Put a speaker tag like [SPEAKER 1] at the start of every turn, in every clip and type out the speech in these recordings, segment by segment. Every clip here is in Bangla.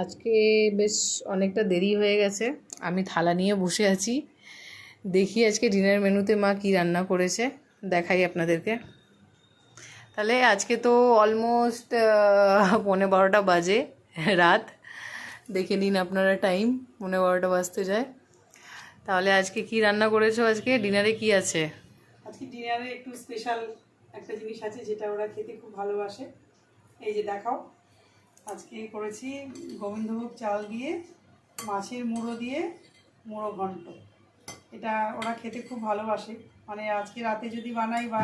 [SPEAKER 1] আজকে বেশ অনেকটা দেরি হয়ে গেছে, আমি থালা নিয়ে বসে আছি। দেখি আজকে ডিনার মেনুতে মা কি রান্না করেছে, দেখাই আপনাদেরকে। তাহলে আজকে তো অলমোস্ট 11:15 বাজে রাত। দেখে নিন আপনারা, টাইম 11:15 বাজতে যায়। তাহলে আজকে কি রান্না করেছো? আজকে ডিনারে কি আছে?
[SPEAKER 2] আজকে ডিনারে একটু স্পেশাল একটা জিনিস আছে যেটা ওরা খেতে খুব ভালোবাসে। এই যে দেখাও, আজকে করেছি গোবিন্দভোগ চাল দিয়ে মাছের মুড়ো দিয়ে মুড়ো ঘন্ট। এটা ওরা খেতে খুব ভালোবাসে। মানে আজকে রাতে যদি বানাই বা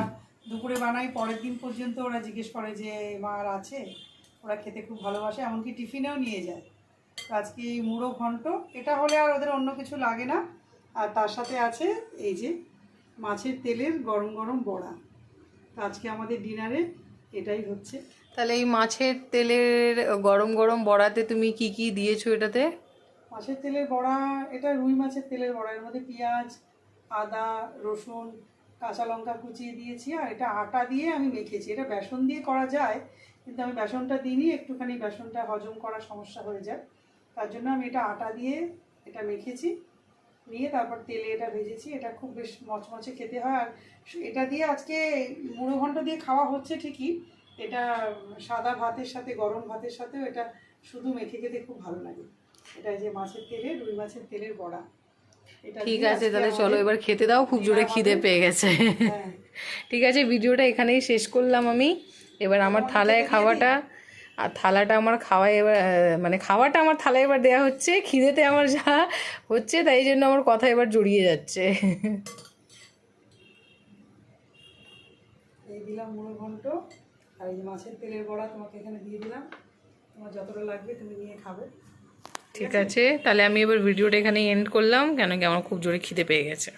[SPEAKER 2] দুপুরে বানাই, পরের দিন পর্যন্ত ওরা জিজ্ঞেস করে যে মা আর আছে। ওরা খেতে খুব ভালোবাসে, এমনকি টিফিনেও নিয়ে যায়। তো আজকে এই মুড়ো ঘন্ট, এটা হলে আর ওদের অন্য কিছু লাগে না। আর তার সাথে আছে এই যে মাছের তেলের গরম গরম বড়া। তো আজকে আমাদের ডিনারে এটাই হচ্ছে।
[SPEAKER 1] তাহলে এই মাছের তেলের গরম গরম বড়াতে তুমি কি কি দিয়েছো এটাতে?
[SPEAKER 2] মাছের তেলের বড়া, এটা রুই মাছের তেলের বড়া। এর মধ্যে পেঁয়াজ, আদা, রসুন, কাঁচা লঙ্কা কুচিয়ে দিয়েছি। আর এটা আটা দিয়ে আমি মেখেছি। এটা বেসন দিয়ে করা যায়, কিন্তু আমি বেসনটা দিইনি, একটুখানি বেসনটা হজম করার সমস্যা হয়ে যায়। তার জন্য আমি এটা আটা দিয়ে এটা মেখেছি, নিয়ে তারপর তেলে এটা ভেজেছি। এটা খুব বেশ মচমচে খেতে হয়। আর এটা দিয়ে আজকে মুড়ো ঘন্ট দিয়ে খাওয়া হচ্ছে ঠিকই, এটা সাদা ভাতের সাথে, গরম ভাতের সাথেও এটা শুধু মেখে খেতে খুব ভালো লাগে। এটা যে মাছের তেলে, রুই মাছের তেলের বড়া, এটা
[SPEAKER 1] ঠিক
[SPEAKER 2] দিয়ে
[SPEAKER 1] আছে,
[SPEAKER 2] আজকে
[SPEAKER 1] তাহলে চলো
[SPEAKER 2] আমাদের
[SPEAKER 1] এবার খেতে দাও, খুব জোরে
[SPEAKER 2] ডিনার
[SPEAKER 1] খিদে
[SPEAKER 2] হবে।
[SPEAKER 1] পেয়ে গেছে।
[SPEAKER 2] হ্যাঁ,
[SPEAKER 1] ঠিক আছে, ভিডিওটা এখানেই শেষ করলাম আমি। এবার আমার
[SPEAKER 2] তোমাকে
[SPEAKER 1] থালায়
[SPEAKER 2] খেতে দিয়ে দিই।
[SPEAKER 1] খাওয়াটা, আর থালাটা আমার খাওয়ায় এবার মানে খাওয়াটা আমার থালায় এবার দেওয়া হচ্ছে। খিদেতে আমার যা হচ্ছে, তাই জন্য আমার কথা এবার জড়িয়ে যাচ্ছে।
[SPEAKER 2] এই দিলাম মুড়ো ঘন্ট, আর এই যে মাছের তেলের বড়া তোমাকে এখানে দিয়ে দিলাম। তোমার যতটা লাগবে তুমি নিয়ে খাবে। ঠিক
[SPEAKER 1] ঠিক
[SPEAKER 2] আছে।
[SPEAKER 1] আছে, তাহলে আমি এবার ভিডিওটা এখানেই এন্ড করলাম, কেন কি আমার খুব জোরে খিদে পেয়ে গেছে।